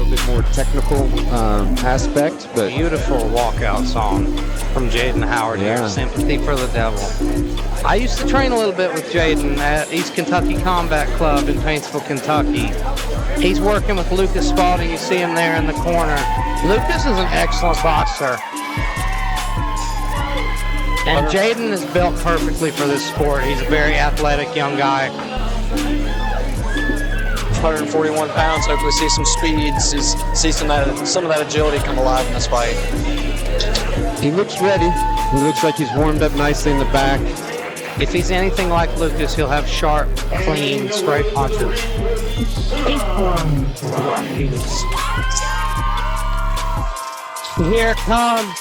little bit more technical aspect. But beautiful walkout song from Jayden Howard here, Sympathy for the Devil. I used to train a little bit with Jayden at East Kentucky Combat Club in Paintsville, Kentucky. He's working with Lucas Spalding. You see him there in the corner. Lucas is an excellent boxer. And Jayden is built perfectly for this sport. He's a very athletic young guy. 141 pounds. Hopefully see some speeds, see some of that agility come alive in this fight. He looks ready. He looks like he's warmed up nicely in the back. If he's anything like Lucas, he'll have sharp, clean, straight punches. Here comes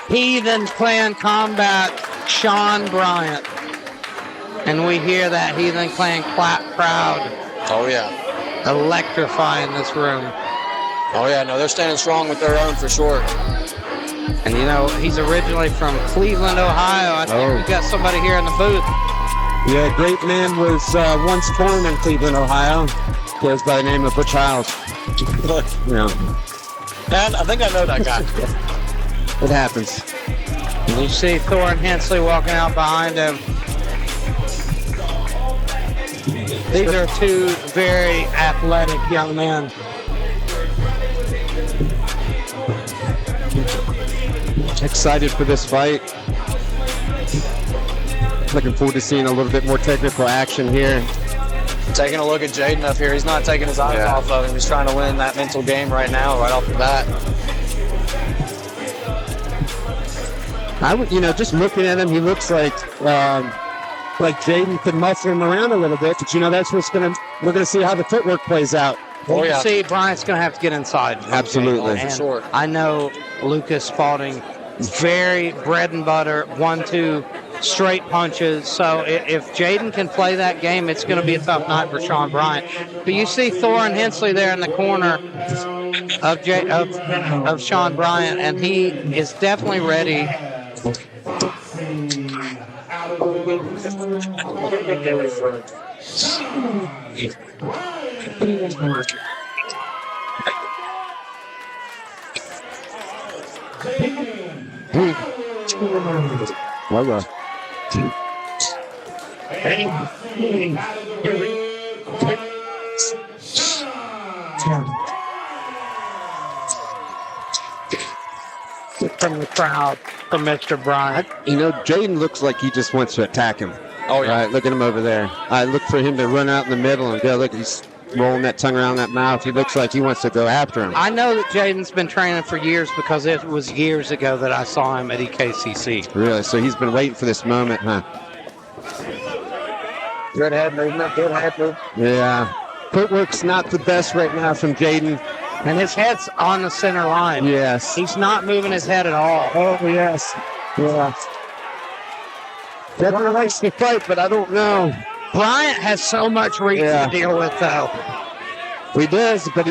Heathen Clan Combat, Sean Bryant. And we hear that Heathen Clan clap crowd. Oh, yeah. Electrifying this room. Oh, yeah. No, they're standing strong with their own for sure. And, you know, he's originally from Cleveland, Ohio. I think we got somebody here in the booth. Yeah, great man was once born in Cleveland, Ohio. Goes by the name of Butch Hiles. Yeah. And I think I know that guy. It happens. You see Thor and Hensley walking out behind him. These are two very athletic young men. Excited for this fight. Looking forward to seeing a little bit more technical action here. Taking a look at Jayden up here. He's not taking his eyes off of him. He's trying to win that mental game right now, right off the bat. I would, just looking at him, he looks like Jayden could muscle him around a little bit. But that's what's we're gonna see how the footwork plays out. Oh, yeah. See, Bryant's gonna have to get inside. Absolutely. And sure. I know Lucas Spalding, very bread and butter, 1-2 straight punches. So if Jayden can play that game, it's going to be a tough night for Sean Bryant. But you see Thor and Hensley there in the corner of Sean Bryant, and he is definitely ready. Well, From the crowd, from Mr. Bryant. Jayden looks like he just wants to attack him. Oh, yeah. Right, look at him over there. I look for him to run out in the middle and go, look, he's rolling that tongue around that mouth. He looks like he wants to go after him. I know that Jayden's been training for years because it was years ago that I saw him at EKCC. Really? So he's been waiting for this moment, huh? Good head movement, good head movement. Yeah. Footwork's not the best right now from Jayden. And his head's on the center line. Yes. He's not moving his head at all. Oh, yes. Yeah. Definitely likes to fight, but I don't know. Bryant has so much reach to deal with, though. He does, but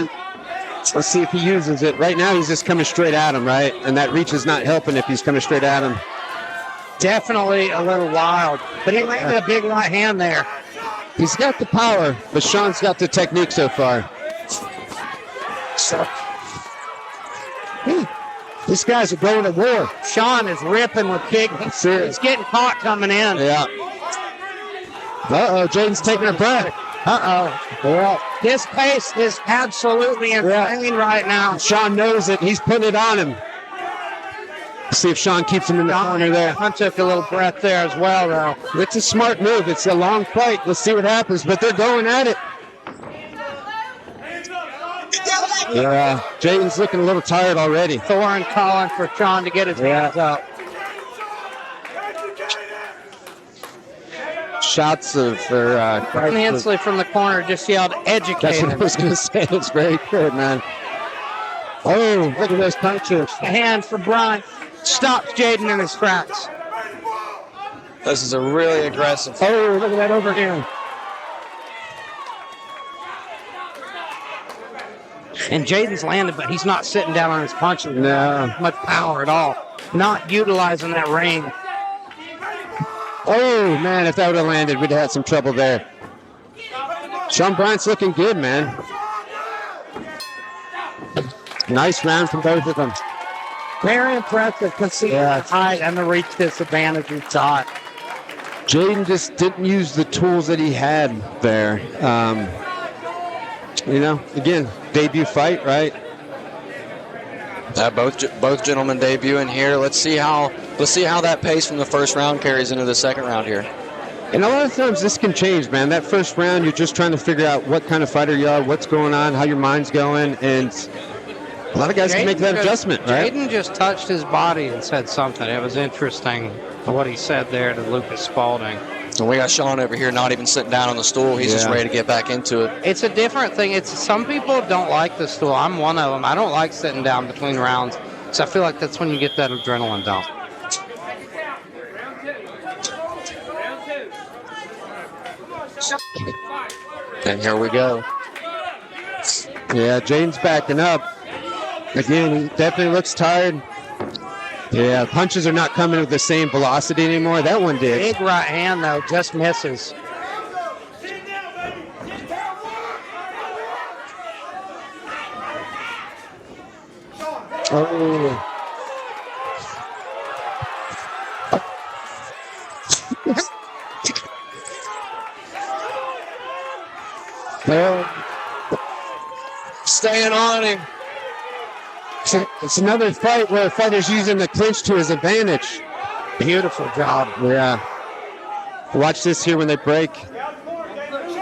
let's see if he uses it. Right now, he's just coming straight at him, right? And that reach is not helping if he's coming straight at him. Definitely a little wild, but he landed a big right hand there. He's got the power, but Sean's got the technique so far. These guys are going to war. Sean is ripping with big. He's getting caught coming in. Yeah. Jayden's taking a breath. Yeah. His pace is absolutely insane right now. Sean knows it. He's putting it on him. See if Sean keeps him in the corner there. I took a little breath there as well, though. It's a smart move. It's a long fight. Let's see what happens, but they're going at it. Yeah, Jayden's looking a little tired already. Thorin calling for Sean to get his hands up. Shots of Hensley from the corner just yelled, educated. That's what I was going to say. It's very good, man. Oh, look at those punches. A hand for Bryant. Stops Jayden in his tracks. This is a really aggressive. Oh, look at that overhand. And Jayden's landed, but he's not sitting down on his punches. No. Much power at all. Not utilizing that ring. Oh, man, if that would have landed, we'd have had some trouble there. Sean Bryant's looking good, man. Nice round from both of them. Very impressive considering the height and the reach disadvantage he got. Jayden just didn't use the tools that he had there. Again, debut fight, right? Both gentlemen debuting here. Let's see how that pace from the first round carries into the second round here. And a lot of times this can change, man. That first round, you're just trying to figure out what kind of fighter you are, what's going on, how your mind's going, and a lot of guys can make that adjustment, right? Jayden just touched his body and said something. It was interesting what he said there to Lucas Spalding. And we got Sean over here not even sitting down on the stool. He's just ready to get back into it. It's a different thing. Some people don't like the stool. I'm one of them. I don't like sitting down between rounds. So I feel like that's when you get that adrenaline dump. And here we go. Yeah, Jayden's backing up. Again, he definitely looks tired. Yeah, punches are not coming with the same velocity anymore. That one did. Big right hand, though, just misses. Oh. Well, staying on him. It's another fight where a fighter's using the clinch to his advantage. Beautiful job. Yeah. Watch this here when they break.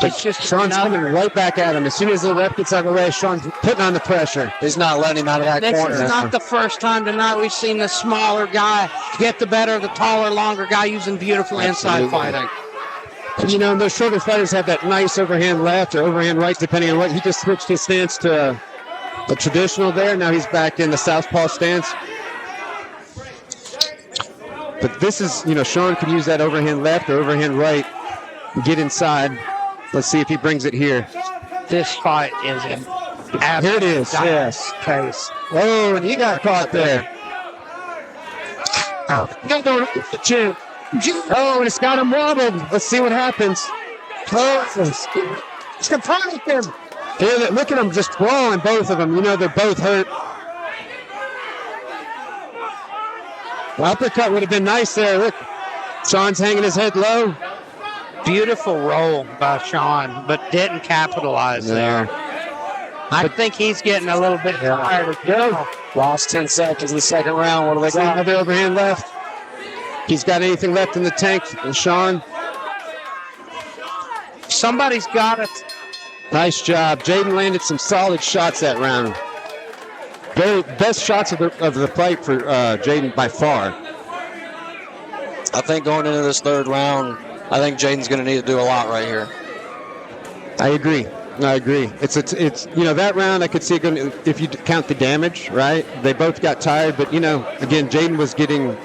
It's just Sean's coming right back at him. As soon as the left gets out of the way, Sean's putting on the pressure. He's not letting him out of that corner. This is not the first time tonight we've seen the smaller guy get the better of the taller, longer guy using beautiful inside fighting. And, those shorter fighters have that nice overhand left or overhand right, depending on what. He just switched his stance to the traditional there. Now he's back in the southpaw stance. But this is, Sean can use that overhand left or overhand right, get inside. Let's see if he brings it here. This fight is an here it is. Yes. Case. Oh, and he got caught there. Oh, and it's got him wobbled. Let's see what happens. It's confronting him. Here, look at him just clawing both of them. They're both hurt. Uppercut would have been nice there. Look, Sean's hanging his head low. Beautiful roll by Sean, but didn't capitalize there. I think he's getting a little bit tired. Lost 10 seconds in the second round. What do they got? Another overhand left. He's got anything left in the tank. And Sean. Somebody's got it. Nice job. Jayden landed some solid shots that round. Best shots of the fight for Jayden by far. I think going into this third round, I think Jayden's going to need to do a lot right here. I agree. It's that round I could see it going if you count the damage, right? They both got tired, but again, Jayden was getting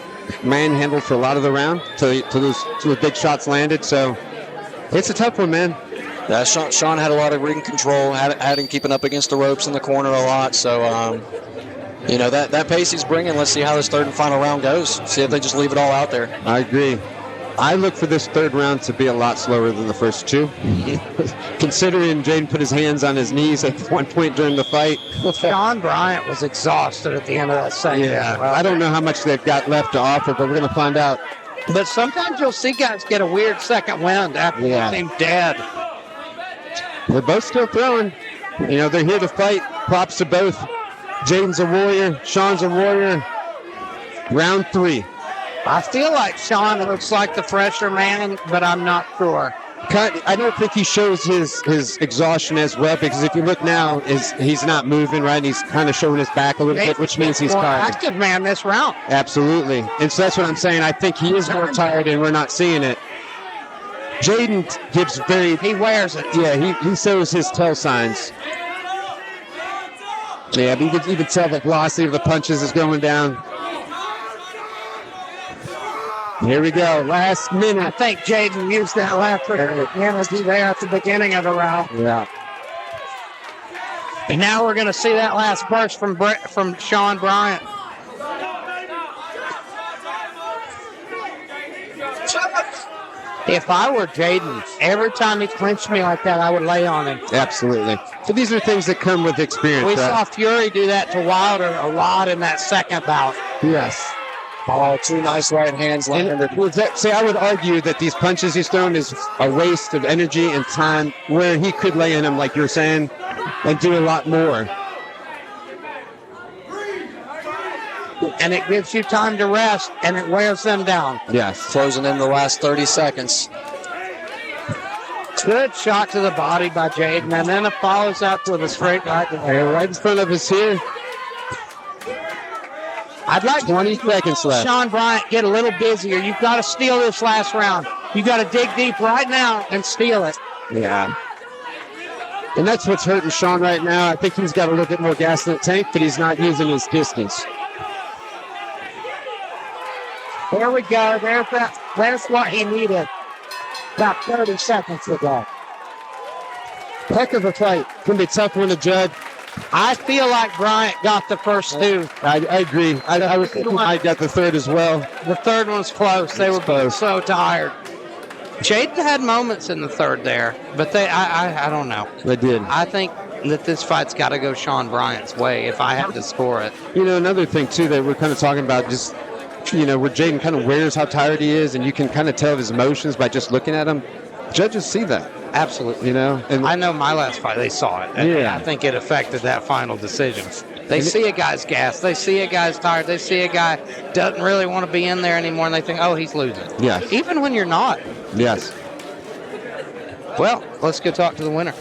manhandled for a lot of the round to those big shots landed. So it's a tough one, man. Yeah, Sean had a lot of ring control, had him keeping up against the ropes in the corner a lot. So, that pace he's bringing, let's see how this third and final round goes. See if they just leave it all out there. I agree. I look for this third round to be a lot slower than the first two. Considering Jayden put his hands on his knees at one point during the fight. Sean Bryant was exhausted at the end of that second. Yeah, I don't know how much they've got left to offer, but we're going to find out. But sometimes you'll see guys get a weird second wind after they seem dead. They're both still throwing. They're here to fight. Props to both. Jayden's a warrior. Sean's a warrior. Round 3. I feel like Sean looks like the fresher man, but I'm not sure. I don't think he shows his exhaustion as well, because if you look now, he's not moving, right? He's kind of showing his back a little bit, which means he's tired. Active man this round. Absolutely. And so that's what I'm saying. I think he is more tired, and we're not seeing it. Jayden gives He wears it. Yeah, he shows his tell signs. Yeah, but you can tell the velocity of the punches is going down. Here we go, last minute. I think Jayden used that last energy there at the beginning of the round. Yeah. And now we're going to see that last burst from Sean Bryant. If I were Jayden, every time he clinched me like that, I would lay on him. Absolutely. So these are things that come with experience. We right? saw Fury do that to Wilder a lot in that second bout. Yes. Oh, 2 nice right hands landed. See, I would argue that these punches he's thrown is a waste of energy and time where he could lay in them, like you're saying, and do a lot more. And it gives you time to rest, and it wears them down. Yes. Closing in the last 30 seconds. Good shot to the body by Jayden, and then it follows up with a straight right to the head. Right in front of us here. I'd like 20 seconds left. Sean Bryant get a little busier. You've got to steal this last round. You got to dig deep right now and steal it. Yeah. And that's what's hurting Sean right now. I think he's got a little bit more gas in the tank, but he's not using his distance. There we go. There's what he needed about 30 seconds ago. Heck of a fight. Going to be a tough one to judge. I feel like Bryant got the first 2. I agree. I was thinking I got the third as well. The third one's close. They were both so tired. Jayden had moments in the third there, but I don't know. They did. I think that this fight's got to go Sean Bryant's way if I had to score it. You know, another thing, too, that we're kind of talking about just, you know, where Jayden kind of wears how tired he is, and you can kind of tell his emotions by just looking at him. Judges see that. Absolutely. You know? And I know my last fight, they saw it. Yeah. I think it affected that final decision. They see a guy's gassed. They see a guy's tired. They see a guy doesn't really want to be in there anymore, and they think, oh, he's losing. Yes. Even when you're not. Yes. Well, let's go talk to the winner.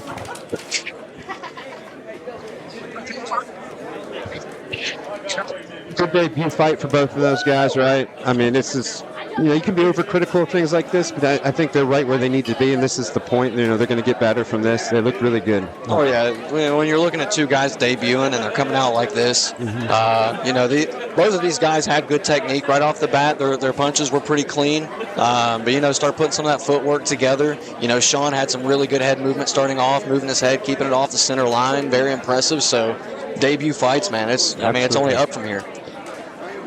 Good debut fight for both of those guys, right? I mean, this is, you know, you can be overcritical of things like this, but I think they're right where they need to be, and this is the point. You know, they're going to get better from this. They look really good. Oh, yeah. When you're looking at 2 guys debuting and they're coming out like this, you know, both of these guys had good technique right off the bat. Their punches were pretty clean. But, you know, start putting some of that footwork together. You know, Sean had some really good head movement starting off, moving his head, keeping it off the center line. Very impressive. So, debut fights, man. It's only up from here.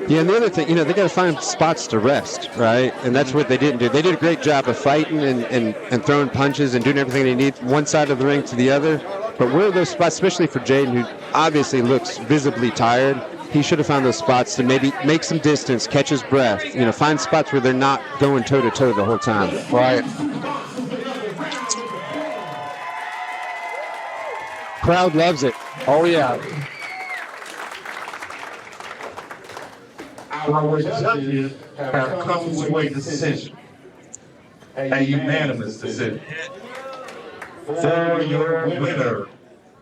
Yeah, and the other thing, you know, they got to find spots to rest, right? And that's what they didn't do. They did a great job of fighting and throwing punches and doing everything they need one side of the ring to the other. But where are those spots, especially for Jayden, who obviously looks visibly tired, he should have found those spots to maybe make some distance, catch his breath, you know, find spots where they're not going toe-to-toe the whole time. Right. Crowd loves it. Oh, yeah. Our judges have come to a decision, a unanimous decision. For your winner,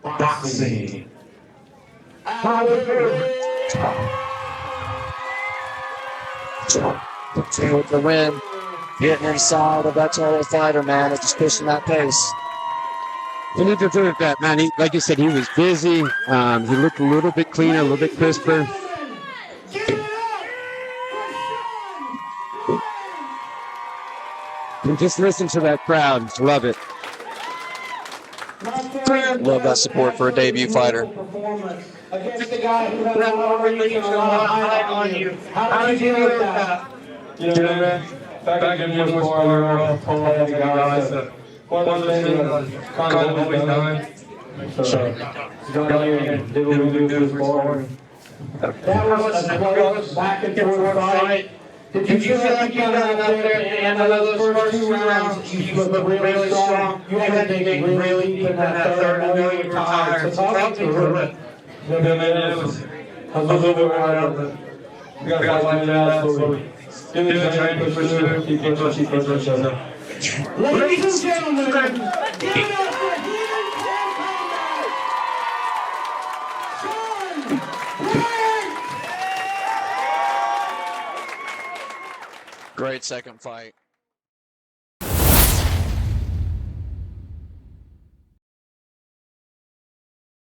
boxing. With the win, getting inside of that total fighter, man. It's just pushing that pace. You need to do it that, man. Like you said, he was busy. He looked a little bit cleaner, a little bit crisper. And just listen to that crowd. Love it. Love that support for a debut fighter. Against the guy who had already a lot of hype on you. How did you deal with that? You know, man, back in the before, we were told by the guys that one of those things was kind of always done. So, go here and do what we do before. That was a close back and forth fight. Did you feel like you got out there and those first 2 rounds, you looked really strong? You had to dig really deep in that third. I know you were tired. So talk to her. It was a little bit right, but we got to fight that. So we do the train, push through, keep pushing. Ladies and gentlemen, give it up for Heathen Bryant! Great second fight.